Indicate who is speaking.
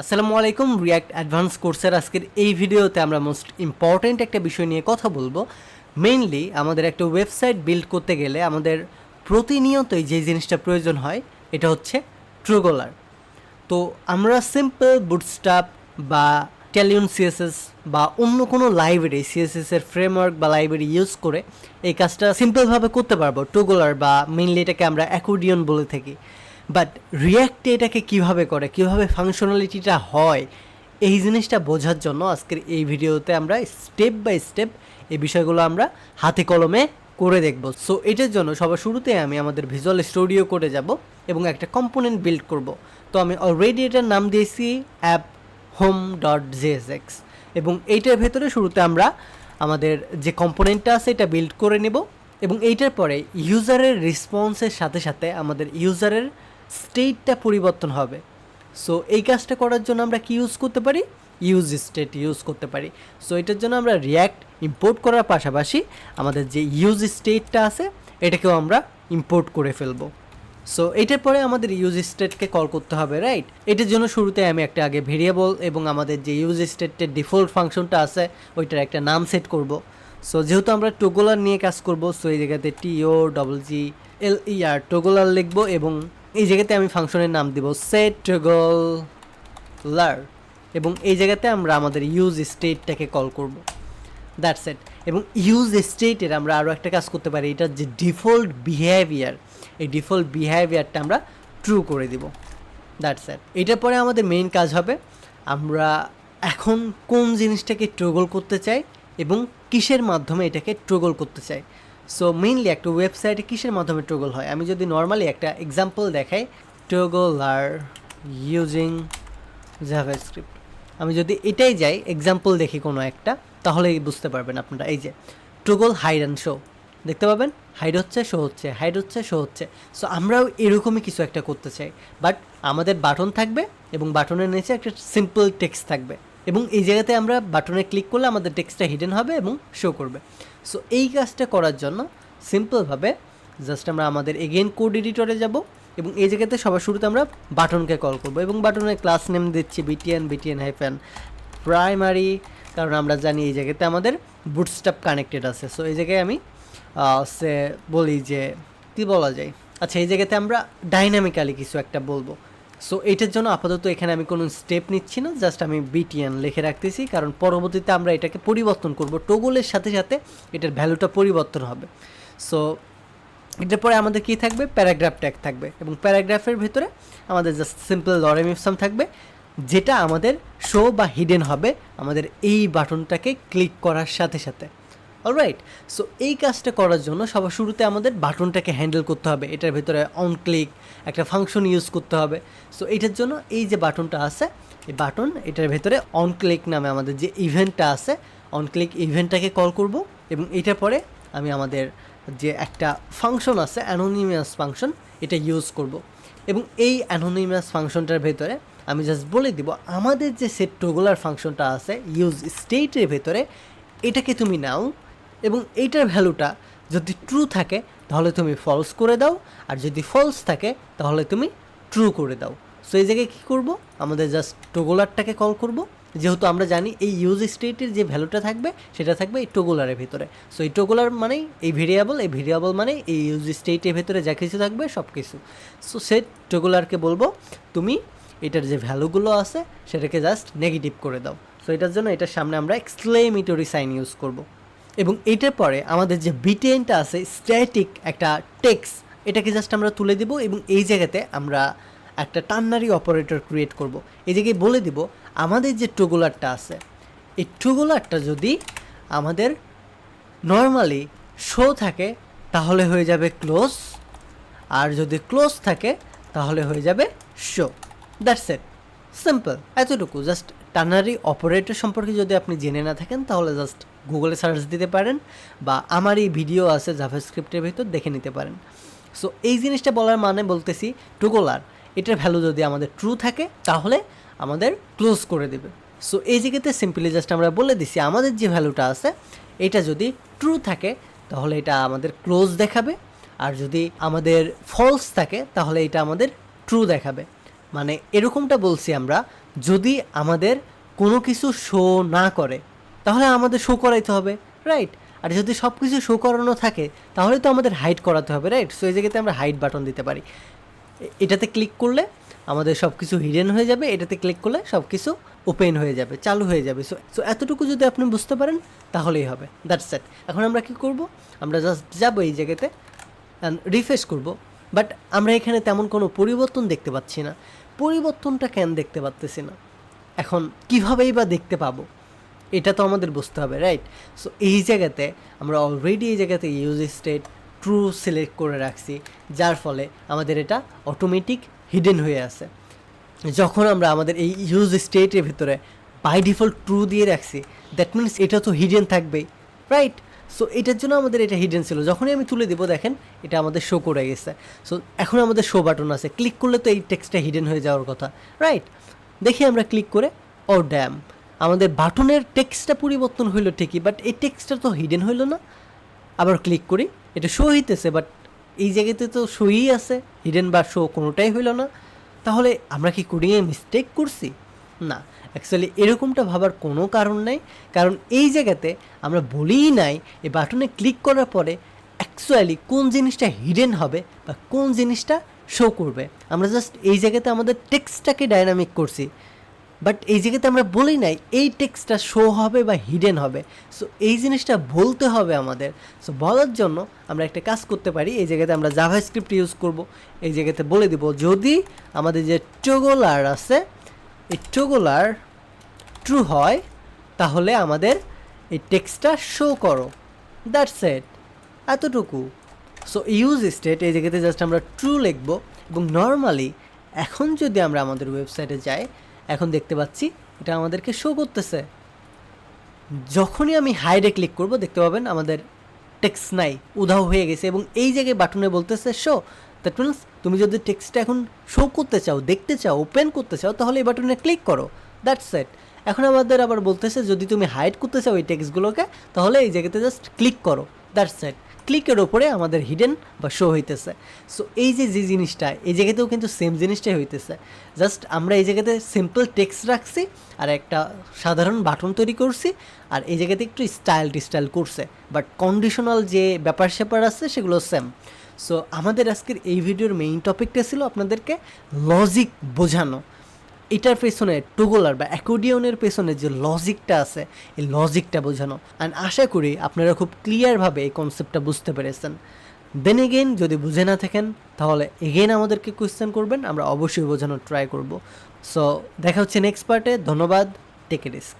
Speaker 1: আসসালামু আলাইকুম। React advance কোর্সের আজকের এই ভিডিওতে আমরা মোস্ট ইম্পর্ট্যান্ট একটা বিষয় নিয়ে কথা বলবো। মেইনলি আমাদের একটা ওয়েবসাইট বিল্ড করতে গেলে আমাদের প্রতিনিয়তই যে জিনিসটা প্রয়োজন হয় এটা হচ্ছে ট্রুগলার। তো আমরা সিম্পল বুটস্ট্র্যাপ বা টেলিয়ন সিএসএস বা অন্য কোনো লাইব্রেরি সিএসএসের ফ্রেমওয়ার্ক বা লাইব্রেরি ইউজ করে এই কাজটা সিম্পলভাবে করতে পারবো ট্রুগলার, বা মেইনলি এটাকে আমরা অ্যাকর্ডিয়ন বলে থাকি। বাট রিয়্যাক্টে এটাকে কীভাবে করে, কীভাবে ফাংশনালিটিটা হয়, এই জিনিসটা বোঝার জন্য আজকের এই ভিডিওতে আমরা স্টেপ বাই স্টেপ এই বিষয়গুলো আমরা হাতে কলমে করে দেখব। সো এটার জন্য সবার শুরুতে আমি আমাদের ভিজুয়াল স্টুডিও করে যাব এবং একটা কম্পোনেন্ট বিল্ড করব। তো আমি অলরেডি এটার নাম দিয়েছি অ্যাপ হোম ডট জেএসএক্স, এবং এইটার ভেতরে শুরুতে আমরা আমাদের যে কম্পোনেন্টটা আছে এটা বিল্ড করে নেব, এবং এইটার পরে ইউজারের রেসপন্সের সাথে সাথে আমাদের ইউজারের স্টেটটা পরিবর্তন হবে। সো এই কাজটা করার জন্য আমরা কি ইউজ করতে পারি? ইউজ স্টেট ইউজ করতে পারি। সো এটার জন্য আমরা রিয়্যাক্ট ইম্পোর্ট করার পাশাপাশি আমাদের যে ইউজ স্টেটটা আছে এটাকেও আমরা ইম্পোর্ট করে ফেলবো। সো এটার পরে আমাদের ইউজ স্টেটকে কল করতে হবে, রাইট? এটার জন্য শুরুতে আমি একটা আগে ভেরিয়েবল এবং আমাদের যে ইউজ স্টেটের ডিফল্ট ফাংশনটা আছে ওইটার একটা নাম সেট করব। সো যেহেতু আমরা টগলার নিয়ে কাজ করব, সো এই জায়গাতে TOGGLER টগলার লিখবো, এবং এই জায়গাতে আমি ফাংশনের নাম দিব সেট টগলার, এবং এই জায়গাতে আমরা আমাদের ইউজ স্টেটটাকে কল করব। That's it. এবং ইউজ স্টেটের আমরা আরও একটা কাজ করতে পারি, এটার যে ডিফল্ট বিহেভিয়ার, এই ডিফল্ট বিহেভিয়ারটা আমরা ট্রু করে দিব। That's it. এটার পরে আমাদের মেইন কাজ হবে আমরা এখন কোন জিনিসটাকে ট্রগল করতে চাই এবং কিসের মাধ্যমে এটাকে ট্রগল করতে চাই। সো মেইনলি একটা ওয়েবসাইটে কিসের মাধ্যমে ট্রগল হয়, আমি যদি নর্মালি একটা এক্সাম্পল দেখাই, টগলার ইউজিং জাভাস্ক্রিপ্ট, আমি যদি এটাই যাই এক্সাম্পল দেখি কোনো একটা, তাহলেই বুঝতে পারবেন আপনারা। এই যে টগল হাইড অ্যান্ড শো, দেখতে পাবেন হাইড হচ্ছে, শো হচ্ছে, হাইড হচ্ছে, শো হচ্ছে। সো আমরাও এরকমই কিছু একটা করতে চাই, বাট আমাদের বাটন থাকবে এবং বাটনের নিচে একটা সিম্পল টেক্সট থাকবে, এবং এই জায়গাতে আমরা বাটনে ক্লিক করলে আমাদের টেক্সটটা হিডেন হবে এবং শো করবে। সো এই কাজটা করার জন্য সিম্পলভাবে জাস্ট আমরা আমাদের এগেইন কোড এডিটরে যাব, এবং এই জায়গাতে সবার শুরুতে আমরা বাটনকে কল করব, এবং বাটনের ক্লাস নেম দিচ্ছি বিটিএন হাইফেন প্রাইমারি, কারণ আমরা জানি এই জায়গাতে আমাদের বুটস্ট্র্যাপ কানেক্টেড আছে। সো এই জায়গায় আমি সে বলি যে কী বলা যায়, আচ্ছা এই জায়গাতে আমরা ডাইনামিক্যালি কিছু একটা বলবো। সো এটার জন্য আপাতত এখানে আমি কোনো স্টেপ নিচ্ছি না, জাস্ট আমি বিটিএন লিখে রাখতেছি, কারণ পরবর্তীতে আমরা এটাকে পরিবর্তন করব, টগলের সাথে সাথে এটার ভ্যালুটা পরিবর্তন হবে। সো এটার পরে আমাদের কী থাকবে, প্যারাগ্রাফ ট্যাগ থাকবে, এবং প্যারাগ্রাফের ভিতরে আমাদের জাস্ট সিম্পল লরেম ইপসাম থাকবে, যেটা আমাদের শো বা হিডেন হবে আমাদের এই বাটনটাকে ক্লিক করার সাথে সাথে। অলরাইট। সো এই কাজটা করার জন্য সবার শুরুতে আমাদের বাটনটাকে হ্যান্ডেল করতে হবে, এটার ভিতরে অন ক্লিক একটা ফাংশন ইউজ করতে হবে। সো এটার জন্য এই যে বাটনটা আছে, এই বাটন এটার ভিতরে অন ক্লিক নামে আমাদের যে ইভেন্টটা আছে, অন ক্লিক ইভেন্টটাকে কল করব, এবং এটার পরে আমি আমাদের যে একটা ফাংশন আছে অ্যানোনিমাস ফাংশন, এটা ইউজ করব, এবং এই অ্যানোনিমাস ফাংশনটার ভেতরে আমি জাস্ট বলে দিব আমাদের যে সেট টগলার ফাংশনটা আছে ইউজ স্টেটের ভেতরে, এটাকে তুমি নাও, এবং এইটার ভ্যালুটা যদি ট্রু থাকে তাহলে তুমি ফলস করে দাও, আর যদি ফলস থাকে তাহলে তুমি ট্রু করে দাও। সো এই জায়গায় কী করব, আমাদের জাস্ট টগলারটাকে কল করব, যেহেতু আমরা জানি এই ইউজ স্টেটের যে ভ্যালুটা থাকবে সেটা থাকবে এই টগলারের ভিতরে। সো এই টগলার মানেই এই ভেরিয়েবল মানে এই ইউজ স্টেটের ভেতরে যা কিছু থাকবে সব কিছু। সো সেট টগলারকে বলবো তুমি এটার যে ভ্যালুগুলো আছে সেটাকে জাস্ট নেগেটিভ করে দাও। সো এটার জন্য এটার সামনে আমরা এক্সক্লেমেটরি সাইন ইউজ করব, এবং এটার পরে আমাদের যে বিটেনটা আছে স্ট্যাটিক একটা টেক্সট, এটাকে জাস্ট আমরা তুলে দিব, এবং এই জায়গাতে আমরা একটা টার্নারি অপারেটর ক্রিয়েট করব। এই জায়গায় বলে দিব আমাদের যে টগলারটা আছে এই টগলারটা যদি আমাদের নর্মালি শো থাকে তাহলে হয়ে যাবে ক্লোজ, আর যদি ক্লোজ থাকে তাহলে হয়ে যাবে শো। দ্যাটস ইট, সিম্পল, এতটুকু। জাস্ট টার্নারি অপারেটর সম্পর্কে যদি আপনি জেনে না থাকেন তাহলে জাস্ট গুগলে সার্চ দিতে পারেন, বা আমার এই ভিডিও আছে জাভাস্ক্রিপ্টের ভিতর দেখে নিতে পারেন। সো এই জিনিসটা বলার মানে বলতেছি টগলার এটার ভ্যালু যদি আমাদের ট্রু থাকে তাহলে আমাদের ক্লোজ করে দেবে। সো এই জায়গাতে সিম্পলি জাস্ট আমরা বলে দিছি আমাদের যে ভ্যালুটা আছে এটা যদি ট্রু থাকে তাহলে এটা আমাদের ক্লোজ দেখাবে, আর যদি আমাদের ফলস থাকে তাহলে এটা আমাদের ট্রু দেখাবে। মানে এরকমটা বলছি আমরা যদি আমাদের কোনো কিছু শো না করে তাহলে আমাদের শো করাইতে হবে, রাইট? আর যদি সব কিছু শো করানো থাকে তাহলে তো আমাদের হাইড করাতে হবে, রাইট? সো এই জায়গাতে আমরা হাইড বাটন দিতে পারি। এটাতে ক্লিক করলে আমাদের সব কিছু হিডেন হয়ে যাবে, এটাতে ক্লিক করলে সব কিছু ওপেন হয়ে যাবে, চালু হয়ে যাবে। সো এতটুকু যদি আপনি বুঝতে পারেন তাহলেই হবে, দ্যাটস ইট। এখন আমরা কি করব, আমরা জাস্ট যাব এই জায়গাতে অ্যান্ড রিফ্রেশ করব, বাট আমরা এখানে তেমন কোনো পরিবর্তন দেখতে পাচ্ছি না। পরিবর্তনটা কেন দেখতে পাচ্তেছি না? এখন কীভাবেই বা দেখতে পাবো, এটা তো আমাদের বুঝতে হবে, রাইট? সো এই জায়গাতে আমরা অলরেডি এই জায়গাতে ইউজ স্টেট ট্রু সিলেক্ট করে রাখছি, যার ফলে আমাদের এটা অটোমেটিক হিডেন হয়ে আছে। যখন আমরা আমাদের এই ইউজ স্টেটের ভিতরে বাই ডিফল্ট ট্রু দিয়ে রাখছি, দ্যাট মিনস এটা তো হিডেন থাকবেই, রাইট? সো এটার জন্য আমাদের এটা হিডেন ছিল। যখনই আমি তুলে দেবো দেখেন এটা আমাদের শো করে গেছে। সো এখন আমাদের শো বাটন আছে, ক্লিক করলে তো এই টেক্সটটা হিডেন হয়ে যাওয়ার কথা, রাইট? দেখি আমরা ক্লিক করে, ও ড্যাম, আমাদের বাটনের টেক্সটটা পরিবর্তন হইলো ঠিকই, বাট এই টেক্সটটা তো হিডেন হইলো না। আবার ক্লিক করি, এটা শো হইতেছে, বাট এই জায়গাতে তো শোই আছে, হিডেন বা শো কোনোটাই হইলো না। তাহলে আমরা কি কোডিংয়ে মিস্টেক করছি? না, অ্যাকচুয়ালি এরকমটা ভাবার কোনো কারণ নেই, কারণ এই জায়গাতে আমরা বলিই নাই এই বাটনে ক্লিক করার পরে অ্যাকচুয়ালি কোন জিনিসটা হিডেন হবে বা কোন জিনিসটা শো করবে। আমরা জাস্ট এই জায়গাতে আমাদের টেক্সটটাকে ডাইনামিক করছি, বাট এই জায়গাতে আমরা বলি নাই এই টেক্সটটা শো হবে বা হিডেন হবে। সো এই জিনিসটা বলতে হবে আমাদের। সো বলার জন্য আমরা একটা কাজ করতে পারি, এই জায়গাতে আমরা জাভাস্ক্রিপ্ট ইউজ করব। এই জায়গাতে বলে দিব যদি আমাদের যে টগলার আছে এই টগলার ট্রু হয় তাহলে আমাদের এই টেক্সটটা শো করো, দ্যাটস ইট, এতটুকু। সো ইউজ স্টেট এই জায়গাতে জাস্ট আমরা ট্রু লিখব, এবং নর্মালি এখন যদি আমরা আমাদের ওয়েবসাইটে যাই এখন দেখতে পাচ্ছি এটা আমাদেরকে শো করতেছে। যখনই আমি হাইডে ক্লিক করব দেখতে পাবেন আমাদের টেক্সট নাই, উধাও হয়ে গেছে, এবং এই জায়গায় বাটনে বলতেছে শো। দ্যাট মিনস তুমি যদি টেক্সটটা এখন শো করতে চাও, দেখতে চাও, ওপেন করতে চাও তাহলে এই বাটনে ক্লিক করো, দ্যাটস ইট। এখন আমাদের আবার বলতেছে যদি তুমি হাইড করতে চাও এই টেক্সটগুলোকে তাহলে এই জায়গাতে জাস্ট ক্লিক করো, দ্যাটস ইট। ক্লিকের ওপরে আমাদের হিডেন বা শো হইতেছে। সো এই যে জিনিসটা এই জায়গাতেও কিন্তু সেম জিনিসটাই হইতেছে, জাস্ট আমরা এই জায়গাতে সিম্পল টেক্সট রাখছি আর একটা সাধারণ বাটন তৈরি করছি, আর এই জায়গাতে একটু স্টাইল করছে, বাট কন্ডিশনাল যে ব্যাপার স্যাপার আছে সেগুলো সেম। সো আমাদের আজকের এই ভিডিওর মেইন টপিকটা ছিল আপনাদেরকে লজিক বোঝানো, এটার পেছনে টগলার বা অ্যাকর্ডিয়নের পেছনে যে লজিকটা আছে এই লজিকটা বোঝানো। অ্যান্ড আশা করি আপনারা খুব ক্লিয়ারভাবে এই কনসেপ্টটা বুঝতে পেরেছেন। দেন এগেইন যদি বুঝে না থাকেন তাহলে এগেইন আমাদেরকে কোয়েশ্চেন করবেন, আমরা অবশ্যই বোঝানোর ট্রাই করব। সো দেখা হচ্ছে নেক্সট পার্টে। ধন্যবাদ, টেক এ রিস্ক।